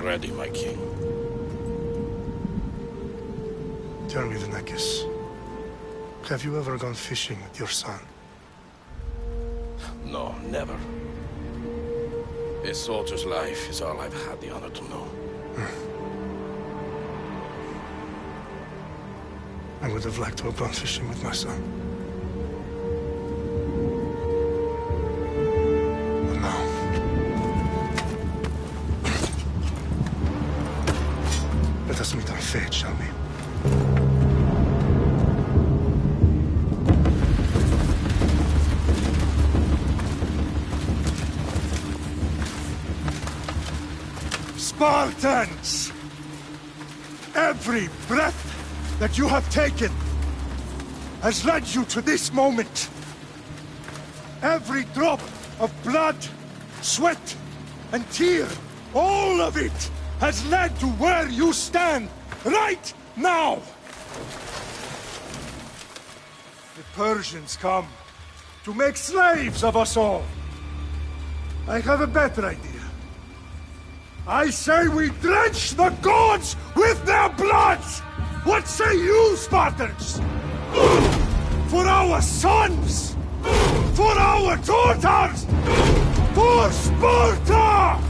ready, my king. Tell me, the Negus. Have you ever gone fishing with your son? No, never. A soldier's life is all I've had the honor to know. I would have liked to have gone fishing with my son. But now... Let us meet on fate, shall we? Spartans! Every breath that you have taken has led you to this moment. Every drop of blood, sweat, and tear, all of it has led to where you stand right now. The Persians come to make slaves of us all. I have a better idea. I say we drench the gods with their blood! What say you, Spartans? For our sons! For our daughters! For Sparta!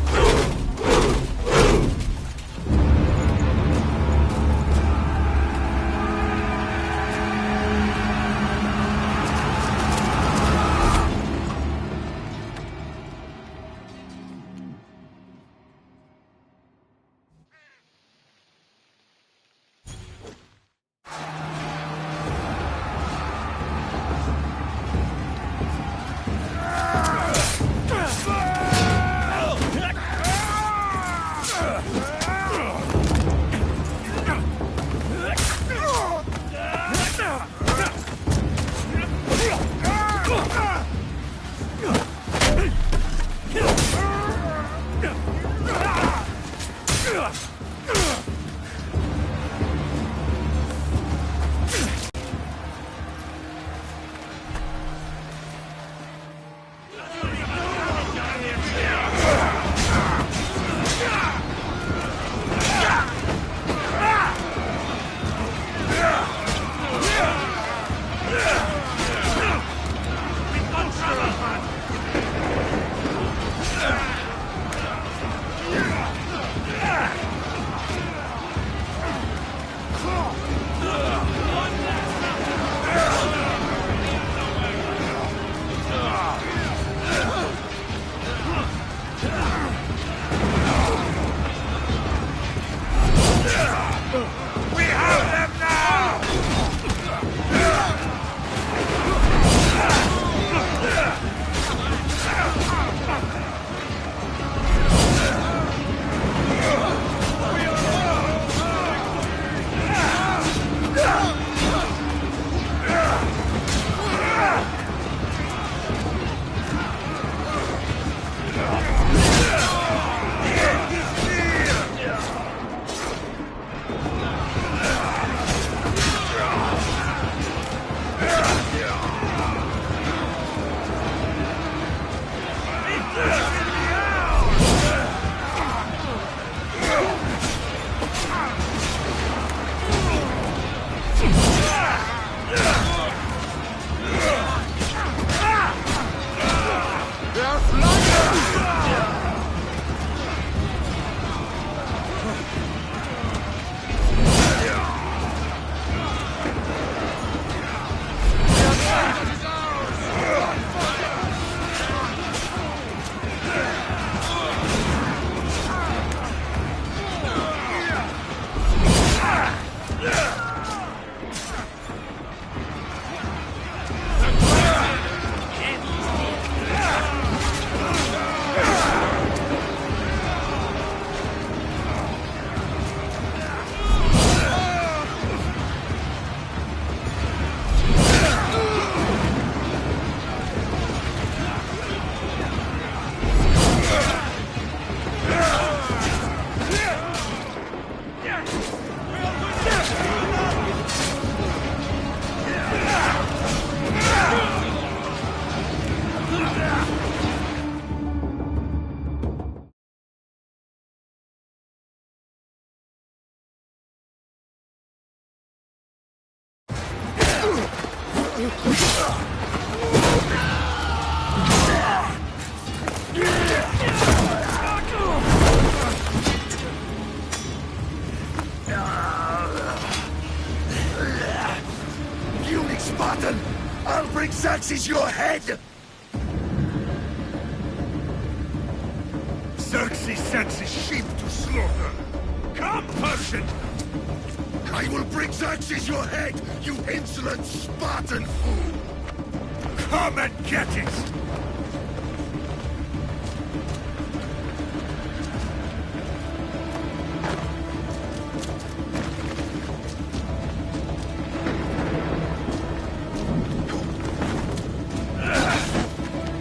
Puny Spartan! I'll bring Xerxes your head! Xerxes sends his sheep to slaughter. Come, Persian! I will bring Xerxes your head, you insolent Spartan fool! Come and get it!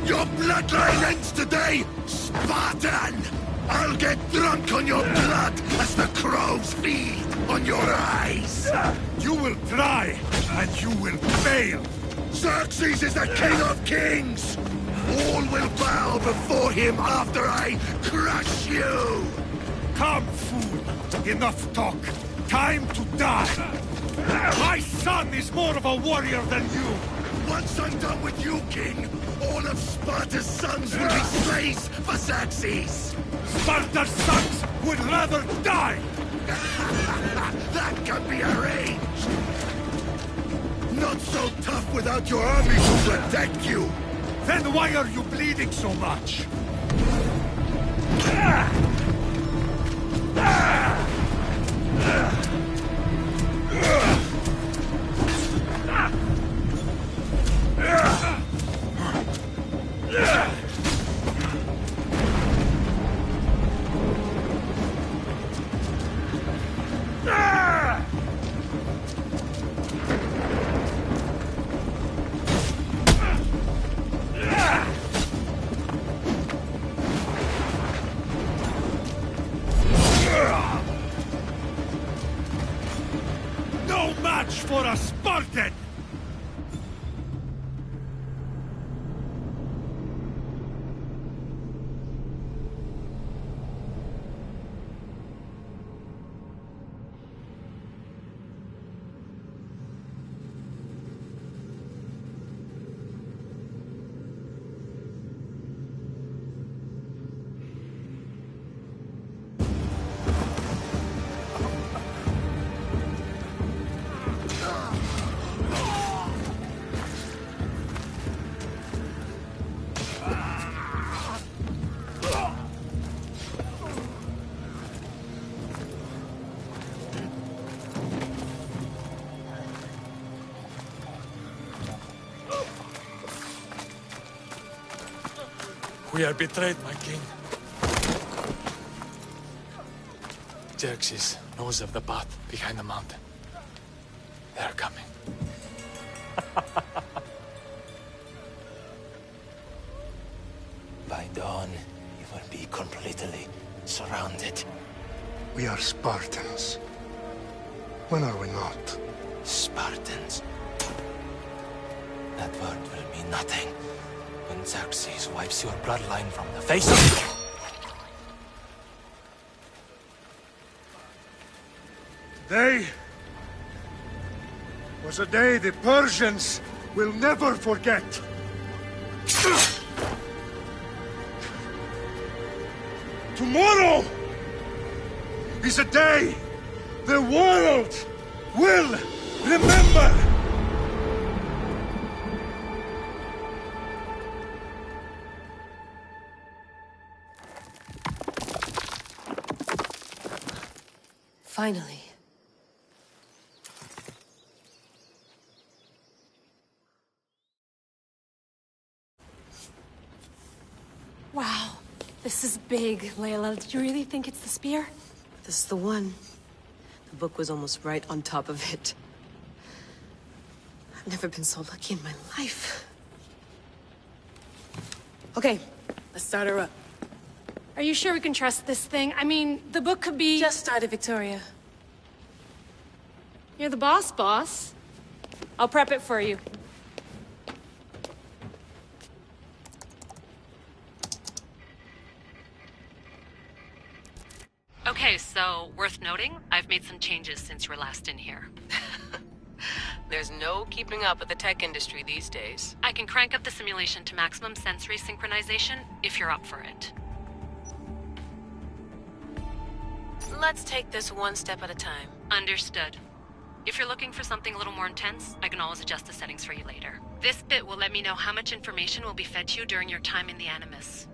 Your bloodline ends today, Spartan! I'll get drunk on your blood as the crows feed on your eyes! You will try, and you will fail! Xerxes is the king of kings! All will bow before him after I crush you! Come, fool! Enough talk! Time to die! My son is more of a warrior than you! Once I'm done with you, king, all of Sparta's sons will be slaves for Xerxes! Sparta's sons would rather die! That can be arranged! Not so tough without your army to protect you! Then why are you bleeding so much? No match for a Spartan! We are betrayed, my king. Xerxes knows of the path behind the mountain. They are coming. By dawn, you will be completely surrounded. We are Spartans. When are we not? Spartans. That word will mean nothing when Xerxes wipes your bloodline from the face of... Today was a day the Persians will never forget. Tomorrow is a day the world will remember. Finally. Wow, this is big, Layla. Did you really think it's the spear? This is the one. The book was almost right on top of it. I've never been so lucky in my life. Okay, let's start her up. Are you sure we can trust this thing? I mean, the book could be... Just started, Victoria. You're the boss. I'll prep it for you. Okay, so worth noting, I've made some changes since you were last in here. There's no keeping up with the tech industry these days. I can crank up the simulation to maximum sensory synchronization if you're up for it. Let's take this one step at a time. Understood. If you're looking for something a little more intense, I can always adjust the settings for you later. This bit will let me know how much information will be fed to you during your time in the Animus.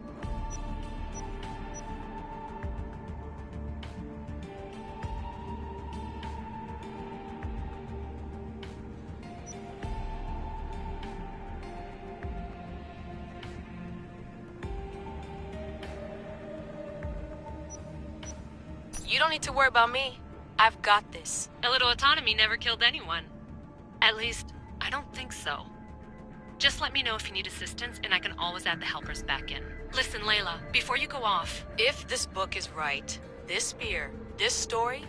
You don't need to worry about me. I've got this. A little autonomy never killed anyone. At least, I don't think so. Just let me know if you need assistance, and I can always add the helpers back in. Listen, Layla, before you go off... If this book is right, this spear, this story,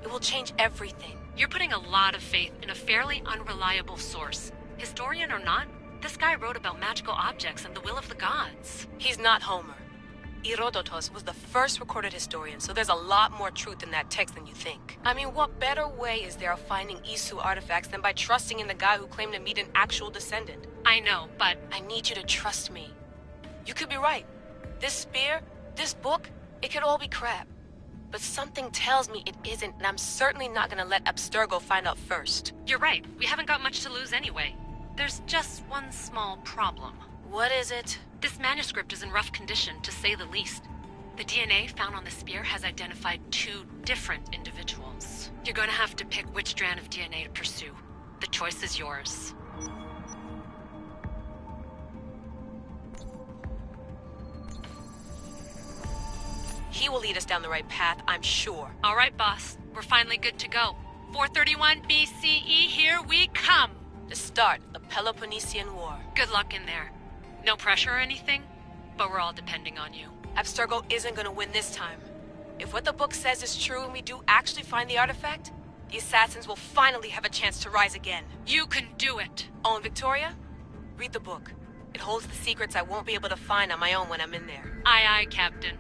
it will change everything. You're putting a lot of faith in a fairly unreliable source. Historian or not, this guy wrote about magical objects and the will of the gods. He's not Homer. Herodotus was the first recorded historian, so there's a lot more truth in that text than you think. I mean, what better way is there of finding Isu artifacts than by trusting in the guy who claimed to meet an actual descendant? I know, but... I need you to trust me. You could be right. This spear, this book, it could all be crap. But something tells me it isn't, and I'm certainly not gonna let Abstergo find out first. You're right. We haven't got much to lose anyway. There's just one small problem. What is it? This manuscript is in rough condition, to say the least. The DNA found on the spear has identified 2 different individuals. You're going to have to pick which strand of DNA to pursue. The choice is yours. He will lead us down the right path, I'm sure. All right, boss. We're finally good to go. 431 BCE, here we come! The start of the Peloponnesian War. Good luck in there. No pressure or anything, but we're all depending on you. Abstergo isn't gonna win this time. If what the book says is true and we do actually find the artifact, the assassins will finally have a chance to rise again. You can do it! Oh, and Victoria? Read the book. It holds the secrets I won't be able to find on my own when I'm in there. Aye, aye, Captain.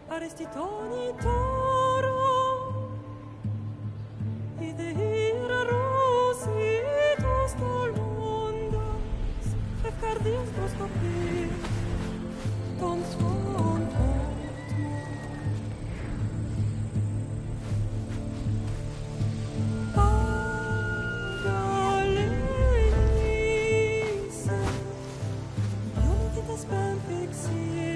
Arestitoni toro ide ira rositos tolmondas efcardias proskopir ton svon potmo Agalenice Ionitas ben fixilione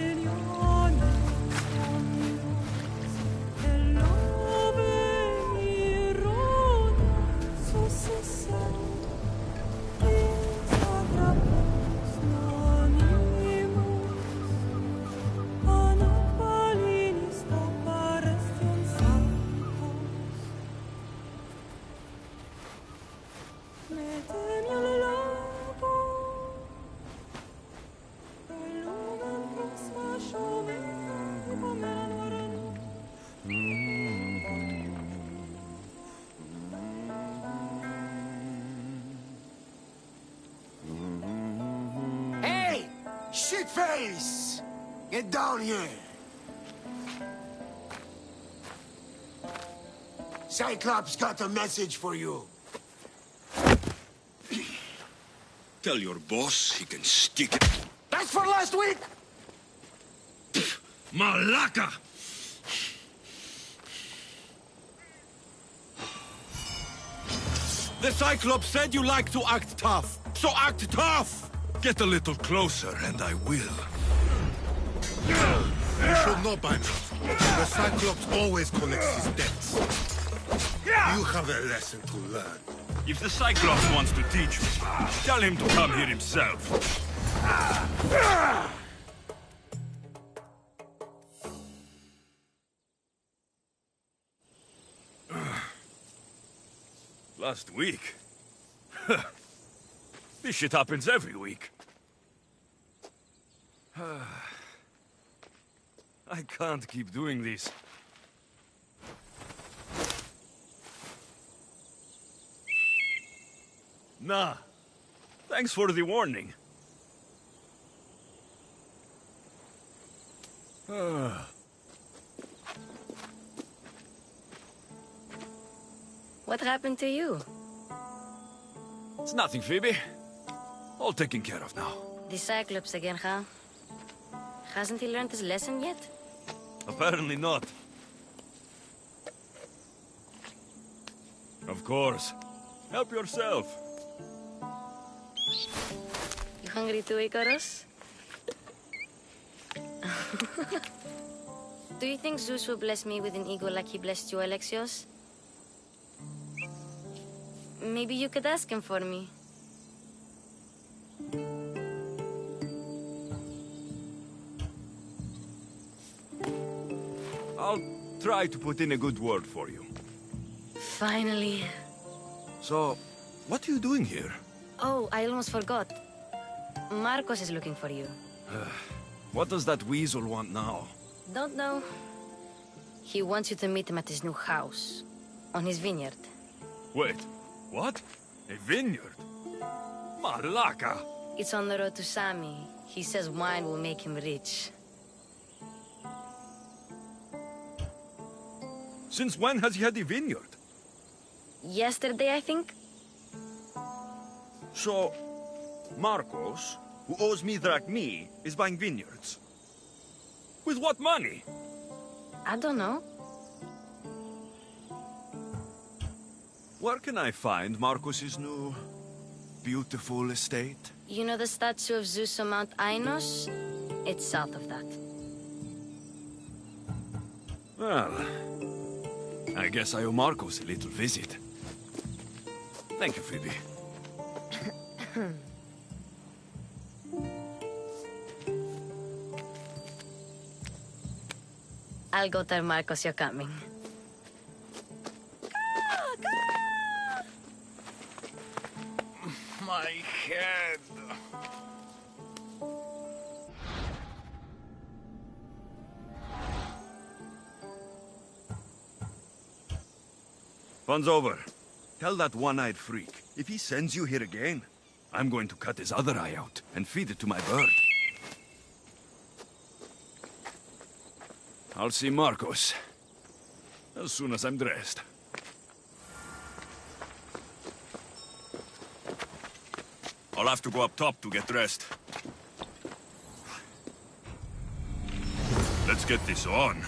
Shitface! Get down here! Cyclops got a message for you. Tell your boss he can stick it. That's for last week! Malaka! The Cyclops said you like to act tough, so act tough! Get a little closer and I will. You should know by now. The Cyclops always collects his debts. You have a lesson to learn. If the Cyclops wants to teach me, tell him to come here himself. Last week? This shit happens every week. I can't keep doing this. Nah. Thanks for the warning. What happened to you? It's nothing, Phoebe. All taken care of now. The Cyclops again, huh? Hasn't he learned his lesson yet? Apparently not. Of course. Help yourself. You hungry too, Icarus? Do you think Zeus will bless me with an ego like he blessed you, Alexios? Maybe you could ask him for me. I'll try to put in a good word for you. Finally. So, what are you doing here? Oh, I almost forgot. Marcos is looking for you. What does that weasel want now? Don't know. He wants you to meet him at his new house. On his vineyard. Wait, what? A vineyard? Malaka! It's on the road to Sami. He says wine will make him rich. Since when has he had a vineyard? Yesterday, I think? So, Marcos, who owes me drachmi, is buying vineyards. With what money? I don't know. Where can I find Marcos's new, beautiful estate? You know the statue of Zeus on Mount Ainos? It's south of that. Well, I guess I owe Marcos a little visit. Thank you, Phoebe. I'll go tell Marcos you're coming. My head. Fun's over. Tell that one-eyed freak, if he sends you here again, I'm going to cut his other eye out and feed it to my bird. I'll see Marcos as soon as I'm dressed. I'll have to go up top to get dressed. Let's get this on.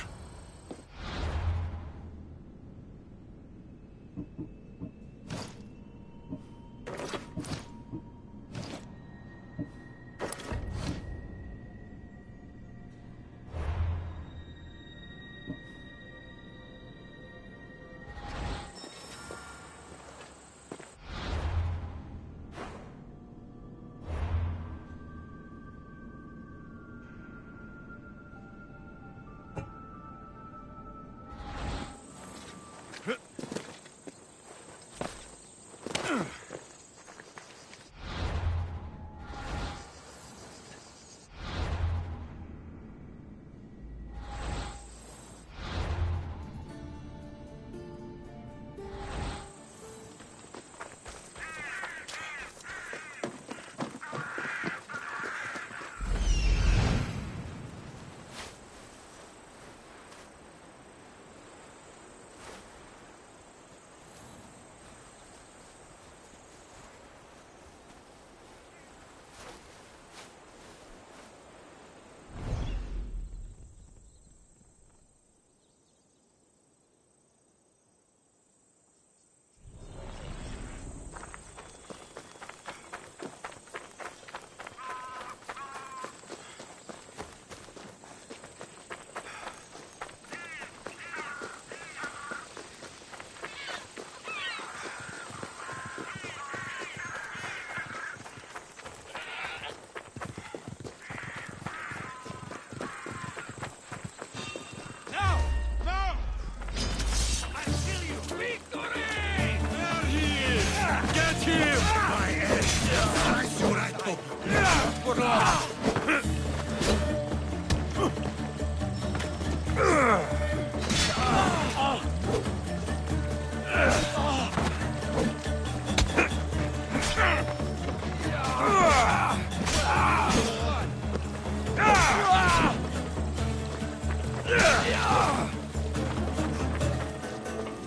for long.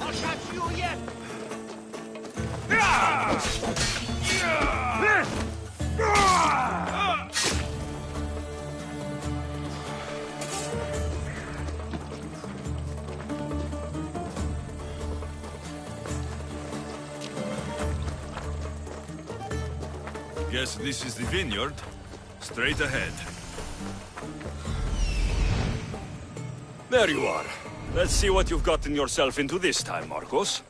I'll catch you yet! Guess this is the vineyard. Straight ahead. There you are. Let's see what you've gotten yourself into this time, Marcos.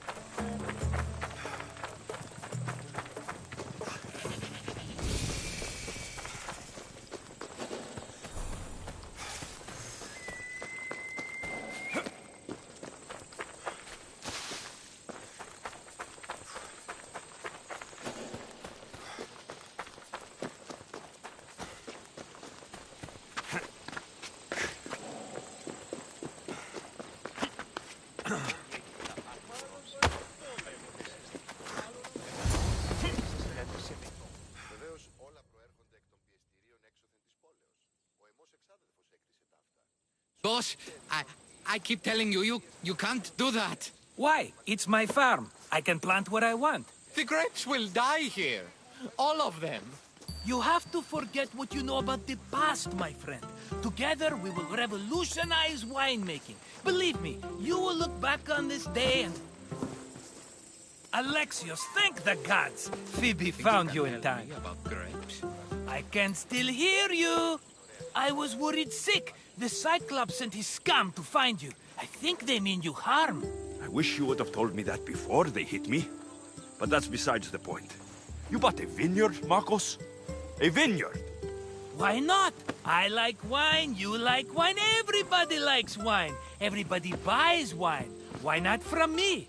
Boss, I keep telling you, you can't do that. Why? It's my farm. I can plant what I want. The grapes will die here. All of them. You have to forget what you know about the past, my friend. Together, we will revolutionize winemaking. Believe me, you will look back on this day and... Alexios, thank the gods! Phoebe found you in time. About grapes. I can still hear you! I was worried sick. The Cyclops sent his scum to find you. I think they mean you harm. I wish you would have told me that before they hit me. But that's besides the point. You bought a vineyard, Marcos? A vineyard? Why not? I like wine, you like wine, everybody likes wine. Everybody buys wine. Why not from me?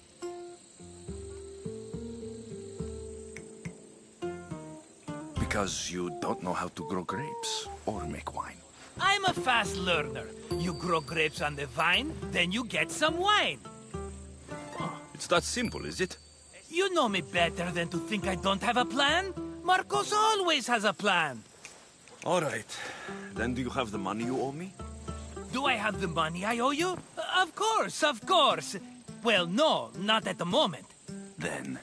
Because you don't know how to grow grapes or make wine. I'm a fast learner. You grow grapes on the vine, then you get some wine. Oh, it's that simple, is it? You know me better than to think I don't have a plan. Marcos always has a plan. All right. Then do you have the money you owe me? Do I have the money I owe you? Of course, of course. Well, no, not at the moment. Then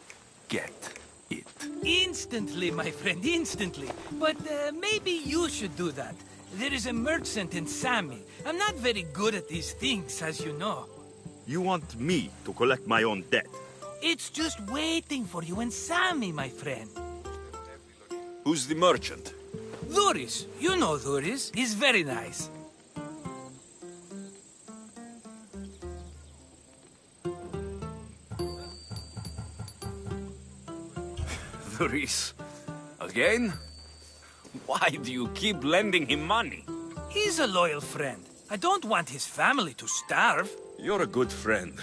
get it. Instantly, my friend, instantly. But maybe you should do that. There is a merchant in Sami. I'm not very good at these things, as you know. You want me to collect my own debt? It's just waiting for you in Sami, my friend. Who's the merchant? Duris. You know Duris. He's very nice. Duris? Again? Why do you keep lending him money? He's a loyal friend. I don't want his family to starve. You're a good friend,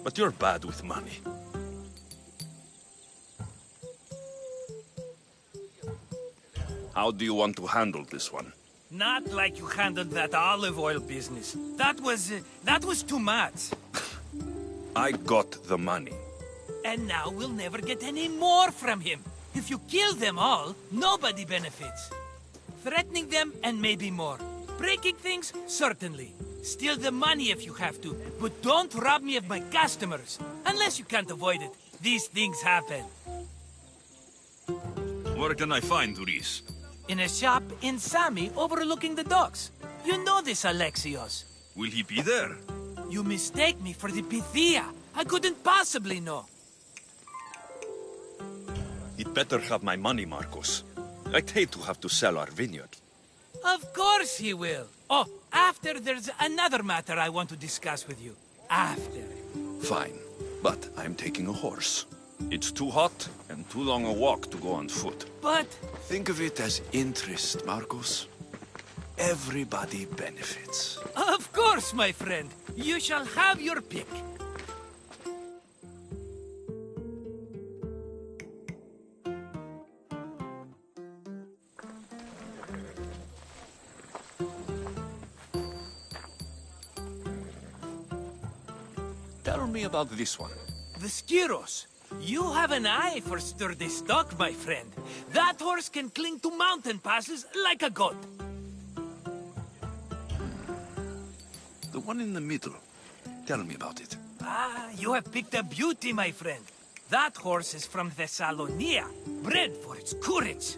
but you're bad with money. How do you want to handle this one? Not like you handled that olive oil business. That was too much. I got the money. And now we'll never get any more from him. If you kill them all, nobody benefits. Threatening them, and maybe more. Breaking things, certainly. Steal the money if you have to, but don't rob me of my customers. Unless you can't avoid it. These things happen. Where can I find Duris? In a shop in Sami, overlooking the docks. You know this, Alexios. Will he be there? You mistake me for the Pythia. I couldn't possibly know. He'd better have my money, Marcos. I'd hate to have to sell our vineyard. Of course he will. Oh, after there's another matter I want to discuss with you. After. Fine, but I'm taking a horse. It's too hot and too long a walk to go on foot. But... Think of it as interest, Marcos. Everybody benefits. Of course, my friend. You shall have your pick. Tell me about this one. The Skiros. You have an eye for sturdy stock, my friend. That horse can cling to mountain passes like a goat. The one in the middle. Tell me about it. Ah, you have picked a beauty, my friend. That horse is from Thessalonia, bred for its courage.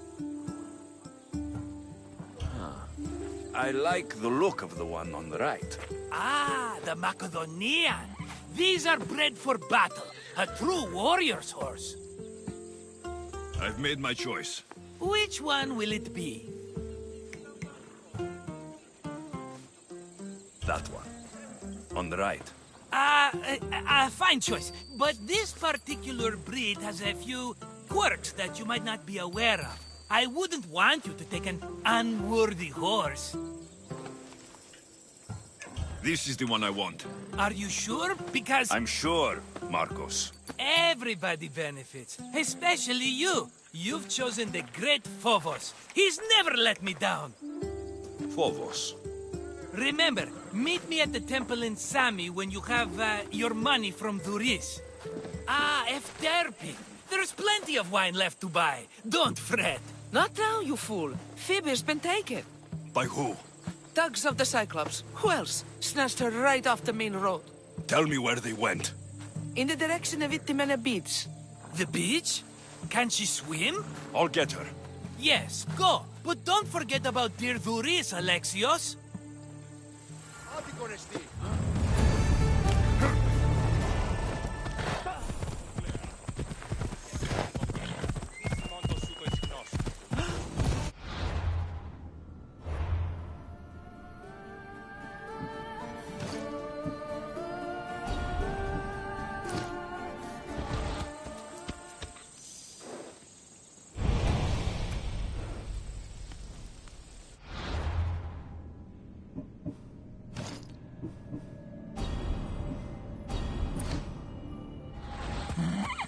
I like the look of the one on the right. Ah, the Macedonian. These are bred for battle. A true warrior's horse. I've made my choice. Which one will it be? That one. On the right. Fine choice. But this particular breed has a few quirks that you might not be aware of. I wouldn't want you to take an unworthy horse. This is the one I want. Are you sure? Because... I'm sure, Marcos. everybody benefits. Especially you. You've chosen the great Phobos. He's never let me down. Phobos. Remember, meet me at the temple in Sami when you have your money from Duris. Ah, Efterpi. There's plenty of wine left to buy. Don't fret. Not now, you fool. Phoebe's been taken. By who? Thugs of the Cyclops. Who else? Snatched her right off the main road. Tell me where they went. In the direction of Itimena Beach. The beach? Can she swim? I'll get her. Yes, go. But don't forget about dear Duris, Alexios.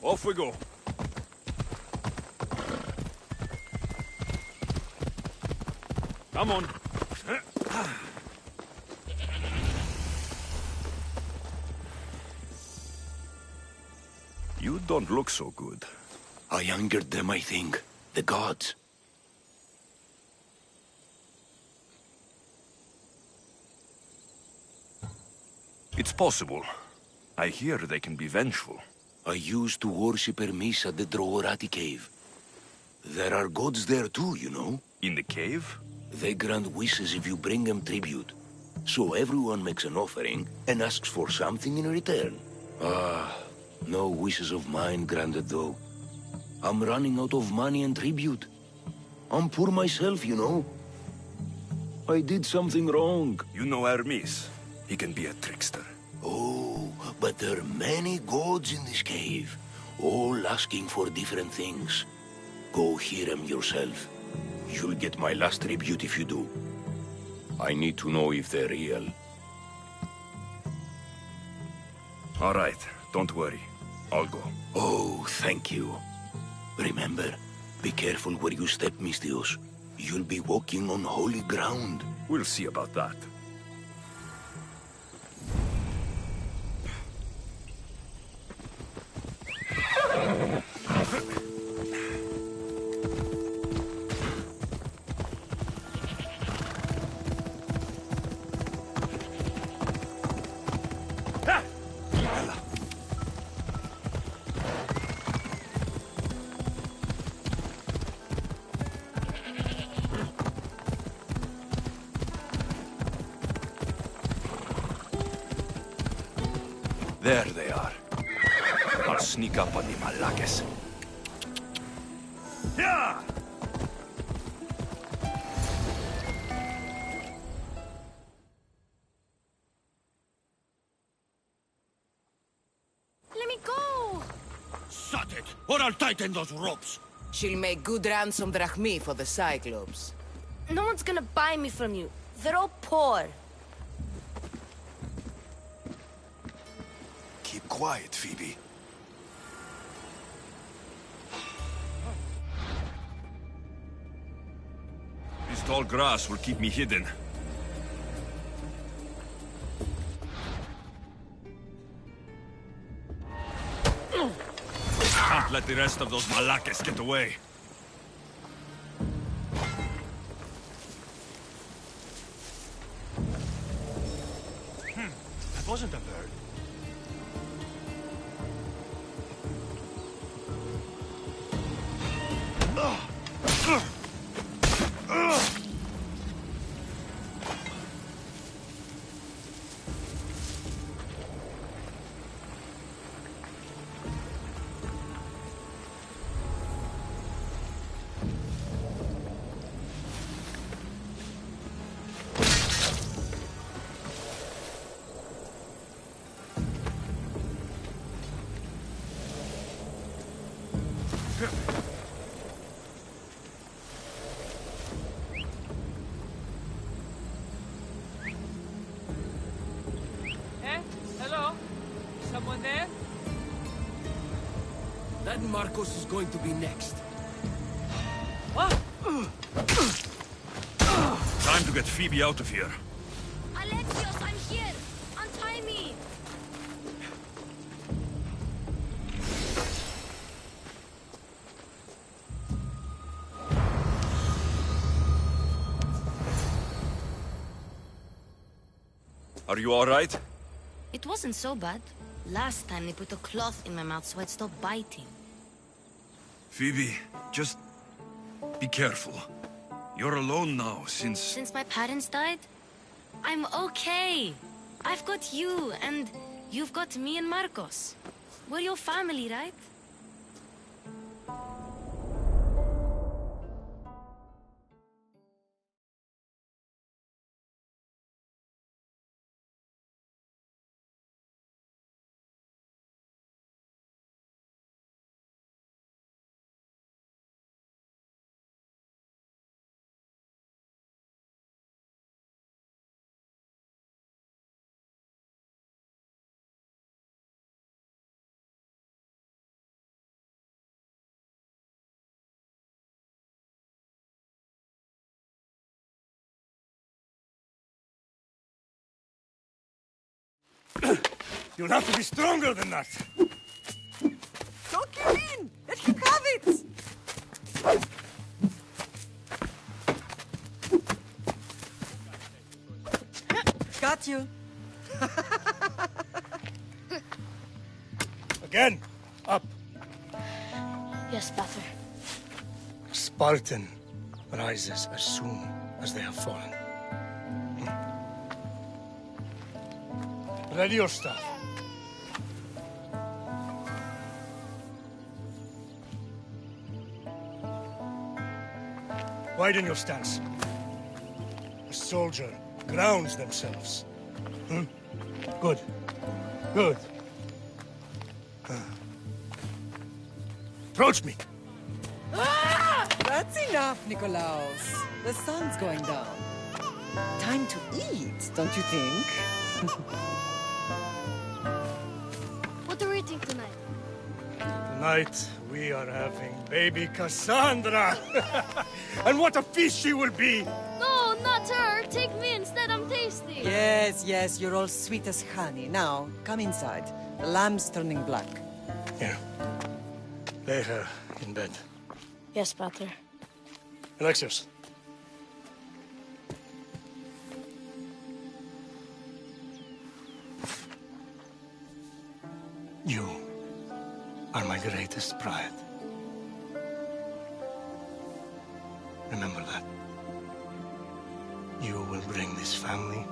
Off we go. Come on. You don't look so good. I angered them, I think. The gods. It's possible. I hear they can be vengeful. I used to worship Hermes at the Droorati cave. There are gods there too, you know. In the cave? They grant wishes if you bring them tribute. So everyone makes an offering and asks for something in return. Ah, no wishes of mine granted though. I'm running out of money and tribute. I'm poor myself, you know. I did something wrong. You know Hermes. He can be a trickster. Oh, but there are many gods in this cave, all asking for different things. Go hear them yourself. You'll get my last tribute if you do. I need to know if they're real. All right, don't worry. I'll go. Oh, thank you. Remember, be careful where you step, Mistios. You'll be walking on holy ground. We'll see about that. There they are. I'll sneak up on the Malakes. Yeah! Let me go! Shut it, or I'll tighten those ropes. She'll make good ransom drachmi for the Cyclops. No one's gonna buy me from you. They're all poor. Keep quiet, Phoebe. This tall grass will keep me hidden. let the rest of those malakes get away. That wasn't a bird. Hello? Someone there? That Marcos is going to be next. What? Time to get Phoebe out of here. Alexios, I'm here! Untie me! Are you all right? It wasn't so bad. Last time they put a cloth in my mouth so I'd stop biting. Phoebe, just be careful. You're alone now since... Since my parents died? I'm okay. I've got you, and you've got me and Marcos. We're your family, right? You'll have to be stronger than that. Don't give in! Let him have it! Got you. Again. Up. Yes, Pater. Spartan rises as soon as they have fallen. Ready your staff. Widen your stance. A soldier grounds themselves. Good. Good. Approach me. That's enough, Nikolaos. The sun's going down. Time to eat, don't you think? What are we eating tonight? Tonight, we are having baby Cassandra. And what a feast she will be! No, not her! Take me instead, I'm tasty! Yes, yes, you're all sweet as honey. Now, come inside. The lamb's turning black. Here. Lay her in bed. Yes, Pater. Alexios. You are my greatest pride. Remember that. You will bring this family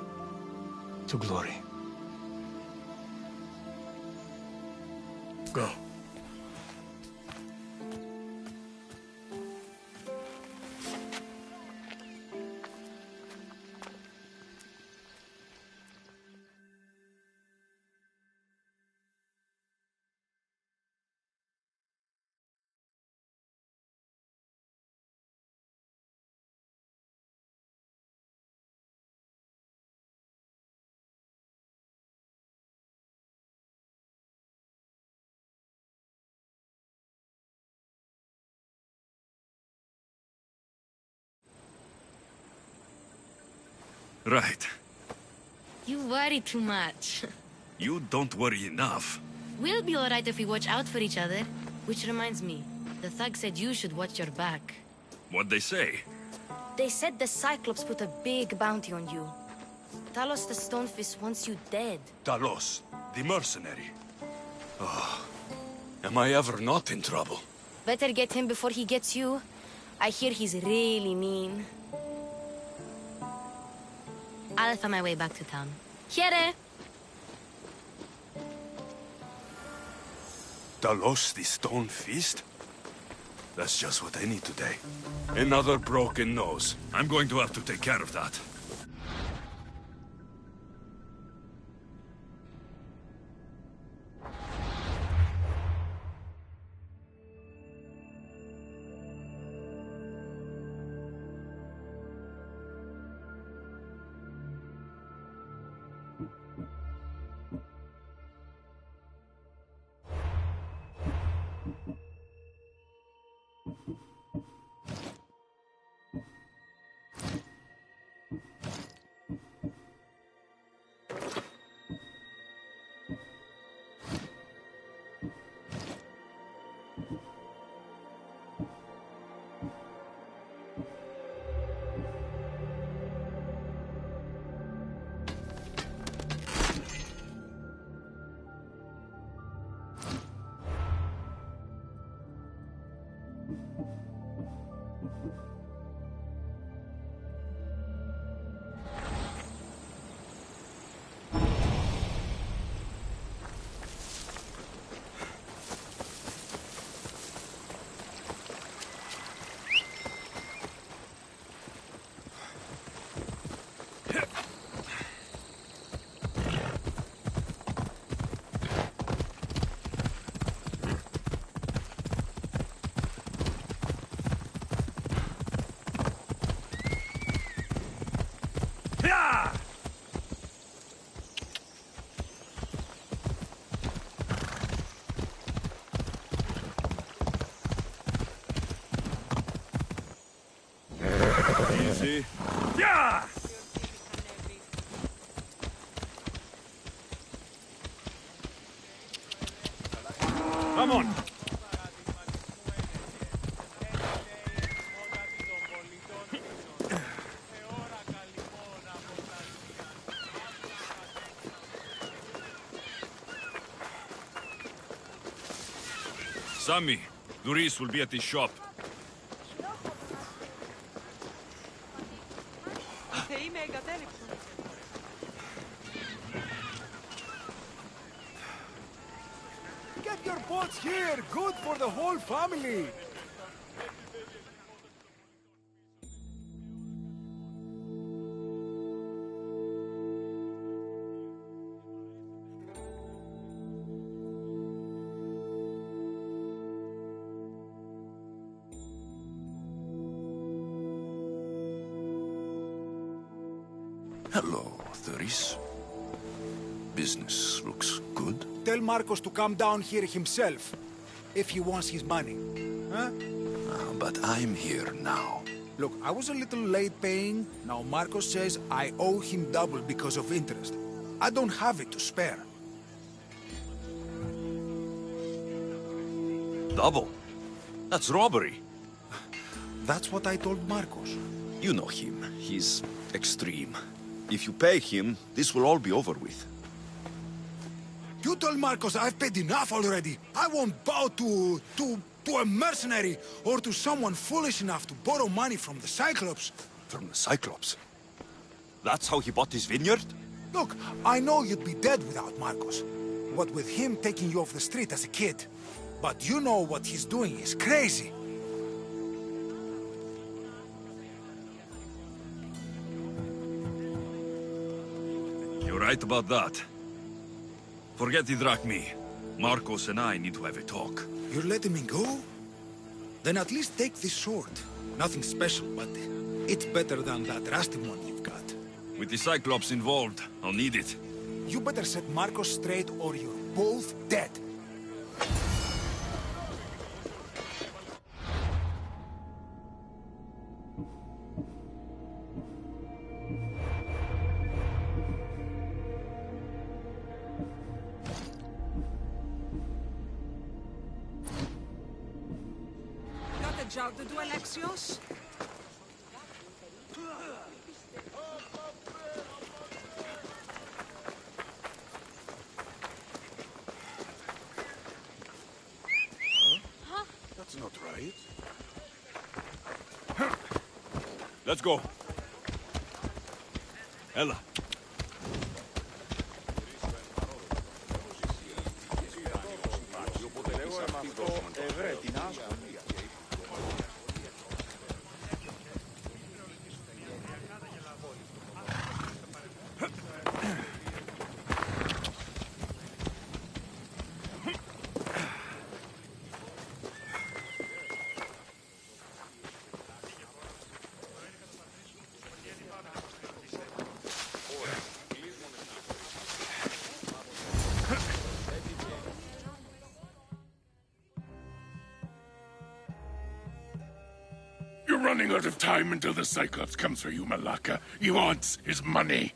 to glory. Go. Right. You worry too much. You don't worry enough. We'll be alright if we watch out for each other. Which reminds me, the thug said you should watch your back. What'd they say? They said the Cyclops put a big bounty on you. Talos the Stonefist wants you dead. Talos, the mercenary. Oh, am I ever not in trouble? Better get him before he gets you. I hear he's really mean. I'll find my way back to town. Here! Talos, the Stone Fist? That's just what I need today. Another broken nose. I'm going to have to take care of that. Easy. Yeah! Come on. Sammy, Duris will be at his shop. Get your pots here! Good for the whole family! Hello, Duris. Business looks good. Tell Marcos to come down here himself, if he wants his money. Huh? But I'm here now. Look, I was a little late paying. Now Marcos says I owe him double because of interest. I don't have it to spare. Double? That's robbery. That's what I told Marcos. You know him. He's extreme. If you pay him, this will all be over with. You told Marcos I've paid enough already. I won't bow to a mercenary or to someone foolish enough to borrow money from the Cyclops. From the Cyclops? That's how he bought his vineyard? Look, I know you'd be dead without Marcos. What with him taking you off the street as a kid. But you know what he's doing is crazy. You're right about that. Forget the Drachmi. Marcos and I need to have a talk. You're letting me go? Then at least take this sword. Nothing special, but it's better than that rusty one you've got. With the Cyclops involved, I'll need it. You better set Marcos straight or you're both dead. job to do, Alexios? That's not right. Let's go. Ella. You're running out of time until the Cyclops comes for you, Malaka. He wants his money.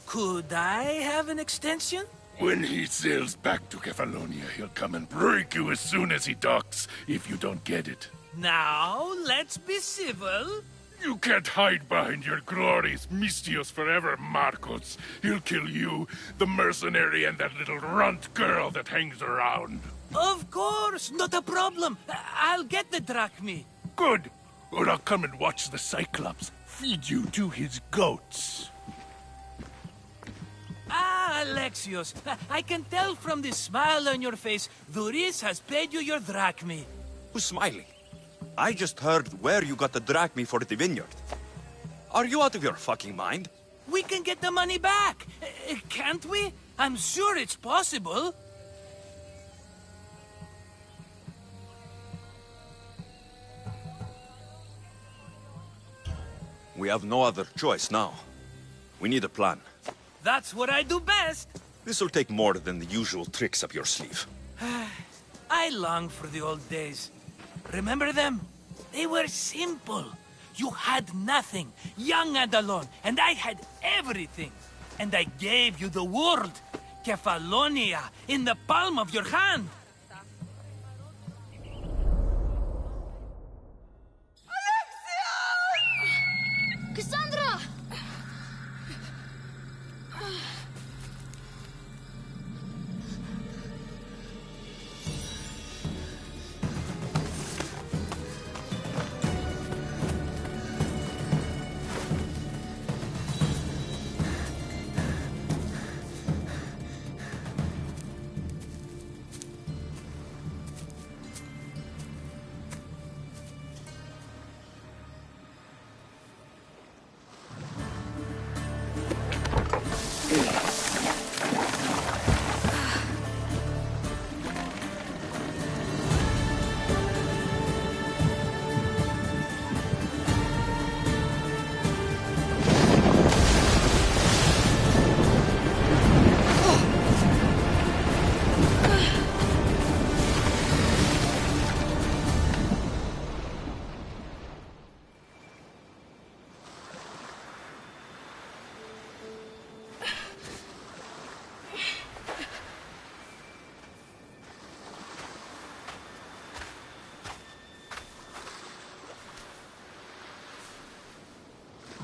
Could I have an extension? When he sails back to Kefalonia, he'll come and break you as soon as he docks, if you don't get it. Now, let's be civil. You can't hide behind your glories, Mistios forever, Marcos. He'll kill you, the mercenary, and that little runt girl that hangs around. Of course, not a problem. I'll get the drachmi. Good. Or I'll come and watch the Cyclops feed you to his goats. Ah, Alexios, I can tell from the smile on your face, Duris has paid you your drachmi. Who's smiling? I just heard where you got the drachmi for the vineyard. Are you out of your fucking mind? We can get the money back, can't we? I'm sure it's possible. We have no other choice now. We need a plan. That's what I do best. This'll take more than the usual tricks up your sleeve. I long for the old days. Remember them? They were simple. You had nothing, young and alone, and I had everything. And I gave you the world, Kefalonia, in the palm of your hand. Cassandra!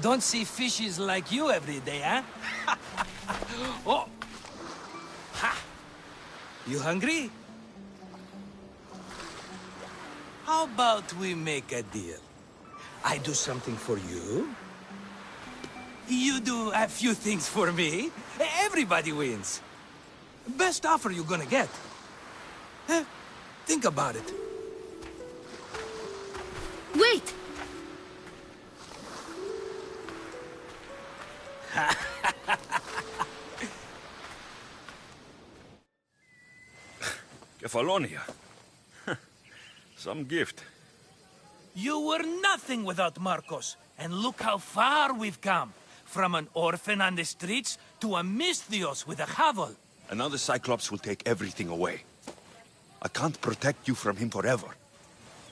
Don't see fishes like you every day, huh? Oh! Ha! You hungry? How about we make a deal? I do something for you. You do a few things for me. Everybody wins. Best offer you're gonna get. Think about it. Wait! Kefalonia. Some gift. You were nothing without Marcos, and look how far we've come. From an orphan on the streets to a Misthios with a hovel. And now the Cyclops will take everything away. I can't protect you from him forever.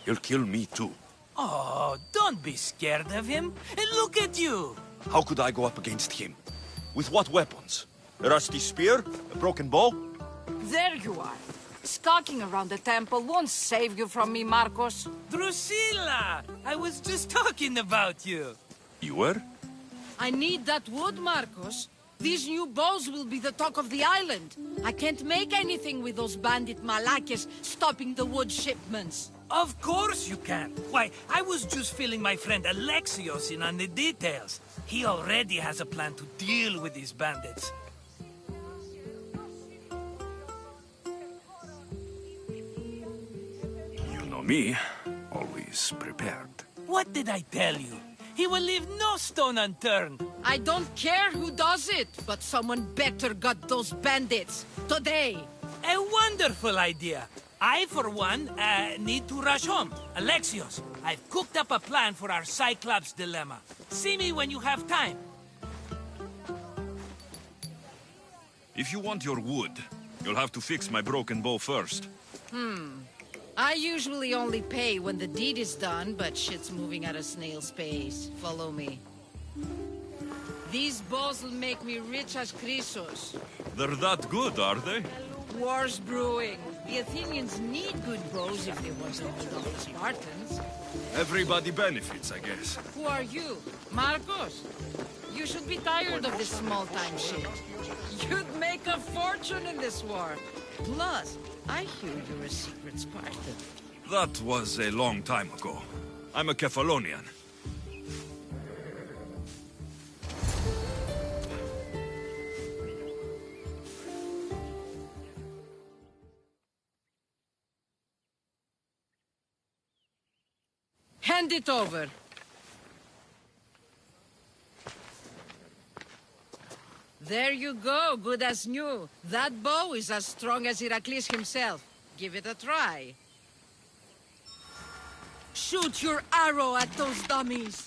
He'll kill me too. Oh, don't be scared of him. And look at you. How could I go up against him? With what weapons? A rusty spear? A broken bow? There you are. Skulking around the temple won't save you from me, Marcos. Drusilla! I was just talking about you. You were? I need that wood, Marcos. These new bows will be the talk of the island. I can't make anything with those bandit malakes stopping the wood shipments. Of course you can. Why, I was just filling my friend Alexios in on the details. He already has a plan to deal with these bandits. You know me, always prepared. What did I tell you? He will leave no stone unturned. I don't care who does it, but someone better got those bandits. Today. A wonderful idea. I, for one, need to rush home. Alexios, I've cooked up a plan for our Cyclops dilemma. See me when you have time. If you want your wood, you'll have to fix my broken bow first. I usually only pay when the deed is done, but shit's moving at a snail's pace. Follow me. These bows will make me rich as Chrysos. They're that good, are they? War's brewing. The Athenians need good bows if they want to hold off the Spartans. Everybody benefits, I guess. Who are you? Marcos? You should be tired of this small-time shit. You'd make a fortune in this war. Plus, I hear you're a secret Spartan. That was a long time ago. I'm a Kephalonian. Hand it over. There you go, good as new. That bow is as strong as Heracles himself. Give it a try. Shoot your arrow at those dummies.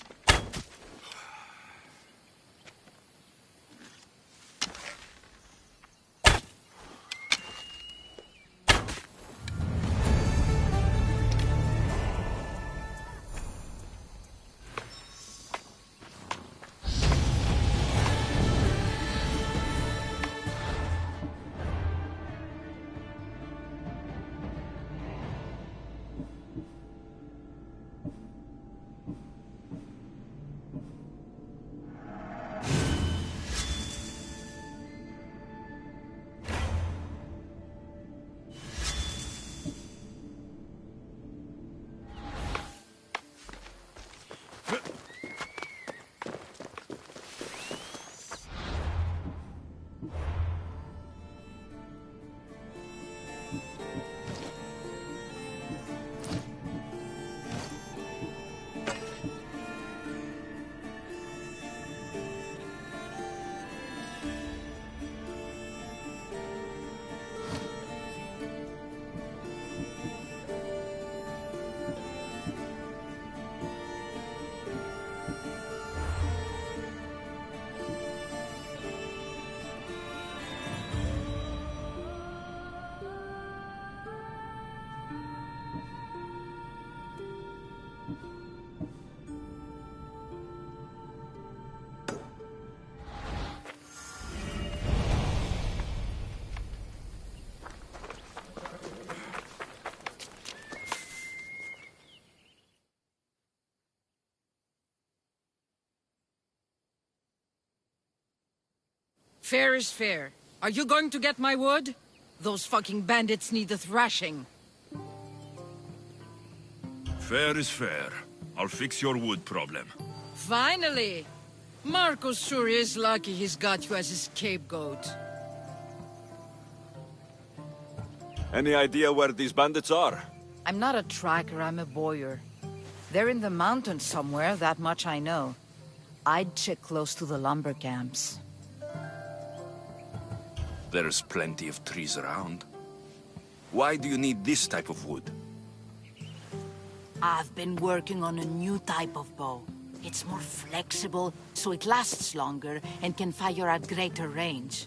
Fair is fair. Are you going to get my wood? Those fucking bandits need a thrashing. Fair is fair. I'll fix your wood problem. Finally! Marcos sure is lucky he's got you as his scapegoat. Any idea where these bandits are? I'm not a tracker, I'm a boyer. They're in the mountains somewhere, that much I know. I'd check close to the lumber camps. There's plenty of trees around. Why do you need this type of wood? I've been working on a new type of bow. It's more flexible, so it lasts longer and can fire at greater range.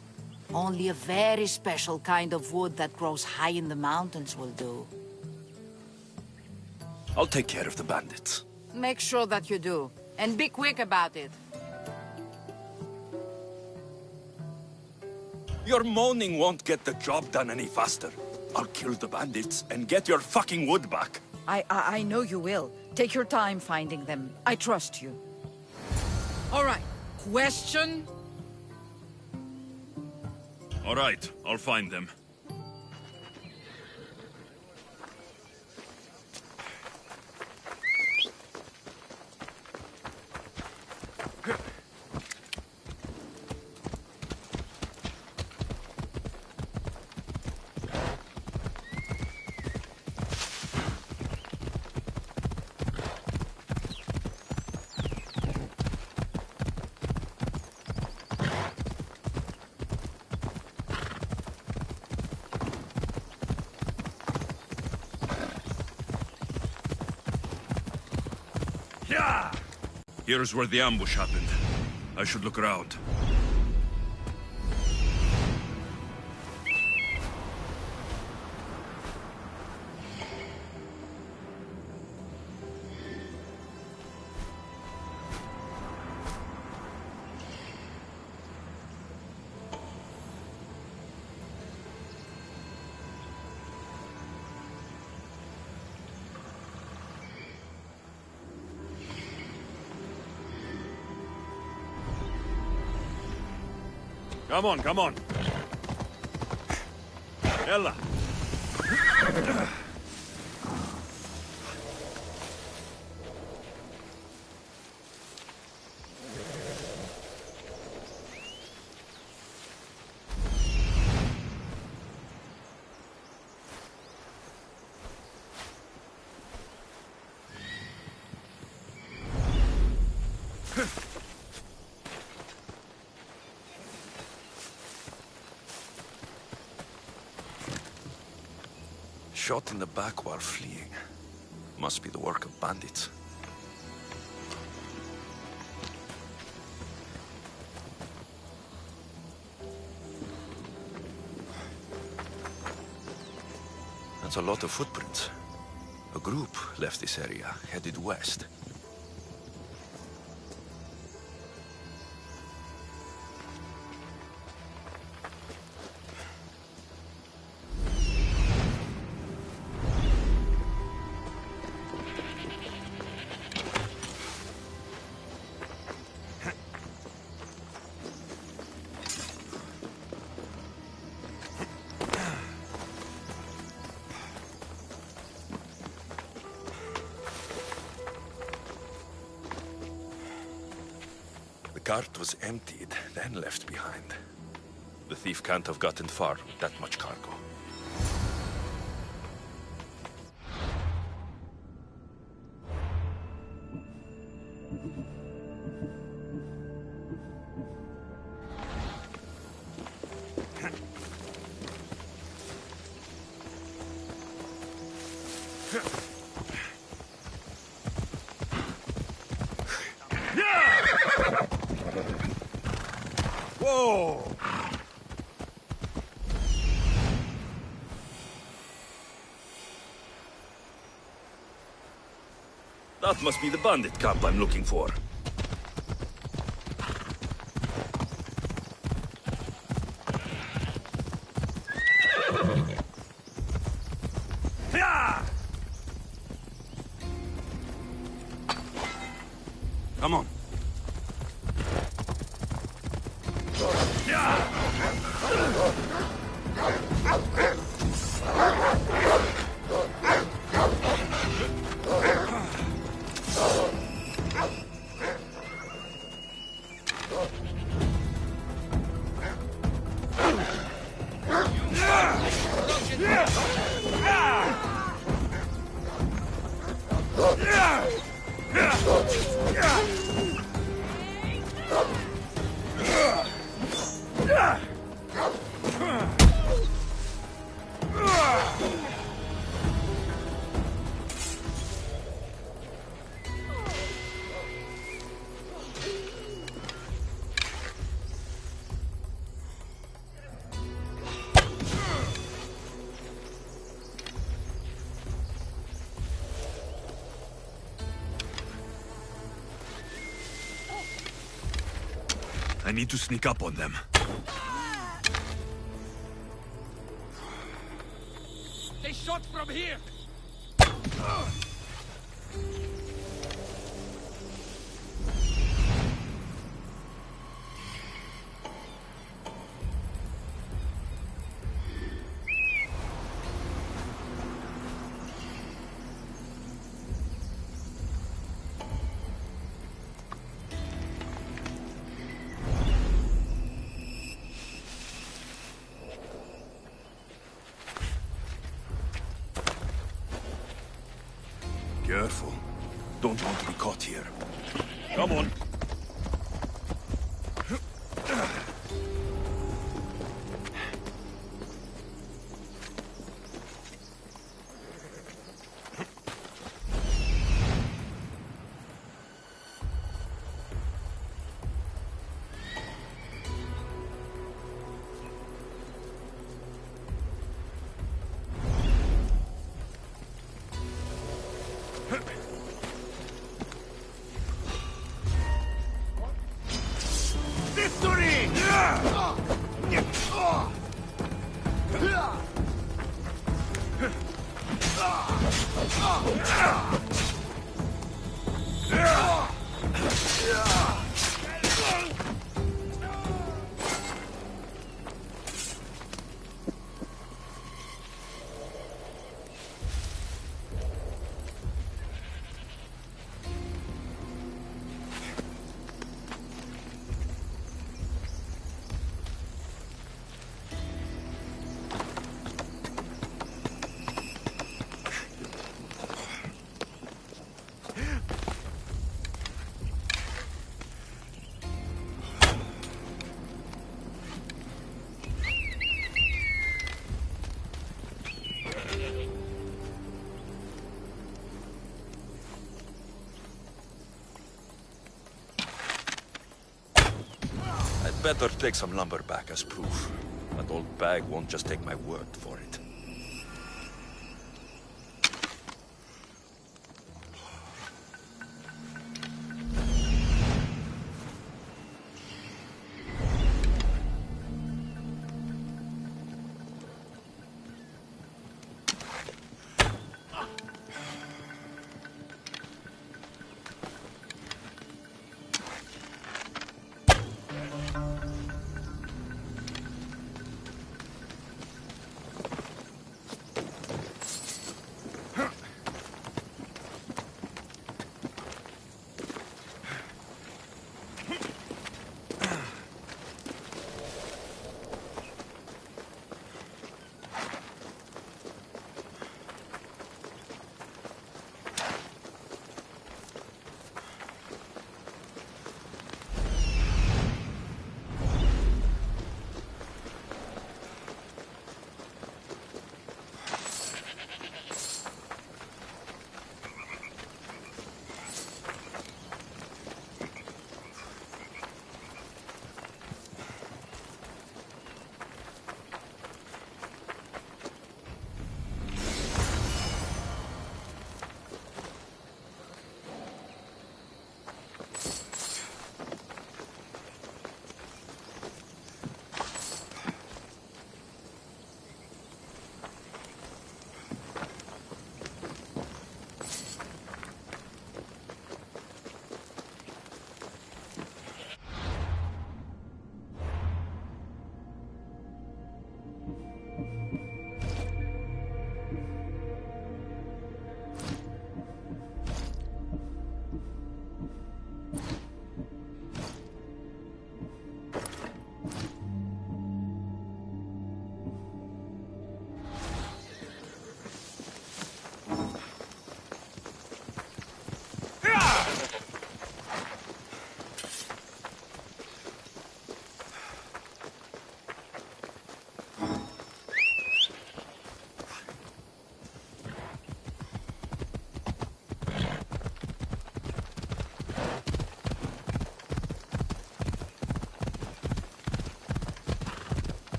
Only a very special kind of wood that grows high in the mountains will do. I'll take care of the bandits. Make sure that you do, and be quick about it. Your moaning won't get the job done any faster. I'll kill the bandits and get your fucking wood back. I know you will. Take your time finding them. I trust you. All right. Question? All right, I'll find them. Here's where the ambush happened. I should look around. Come on, come on. Ella. Shot in the back while fleeing. Must be the work of bandits. That's a lot of footprints. A group left this area, headed west. The cart was emptied, then left behind. The thief can't have gotten far with that much cargo. Whoa! That must be the bandit camp I'm looking for. Come on. I need to sneak up on them. They shot from here! Careful. Don't want to be caught here. Come on. Better take some lumber back as proof. That old bag won't just take my word for it.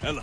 Ella.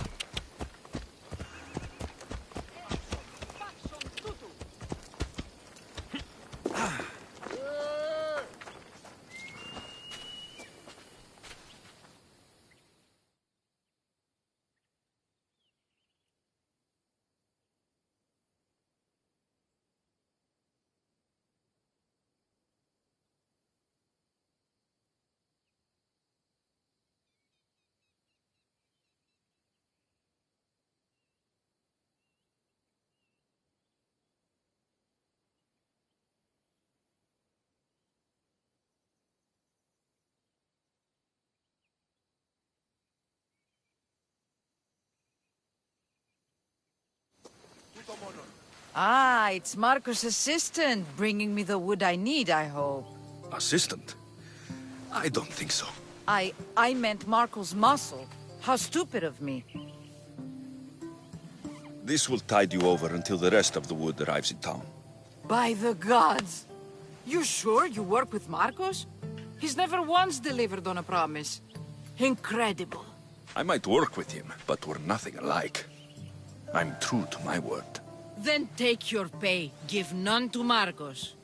Ah, it's Marco's assistant, bringing me the wood I need, I hope. Assistant? I don't think so. I meant Marco's muscle. How stupid of me. This will tide you over until the rest of the wood arrives in town. By the gods! You sure you work with Marcos? He's never once delivered on a promise. Incredible. I might work with him, but we're nothing alike. I'm true to my word. Then take your pay. Give none to Marcos.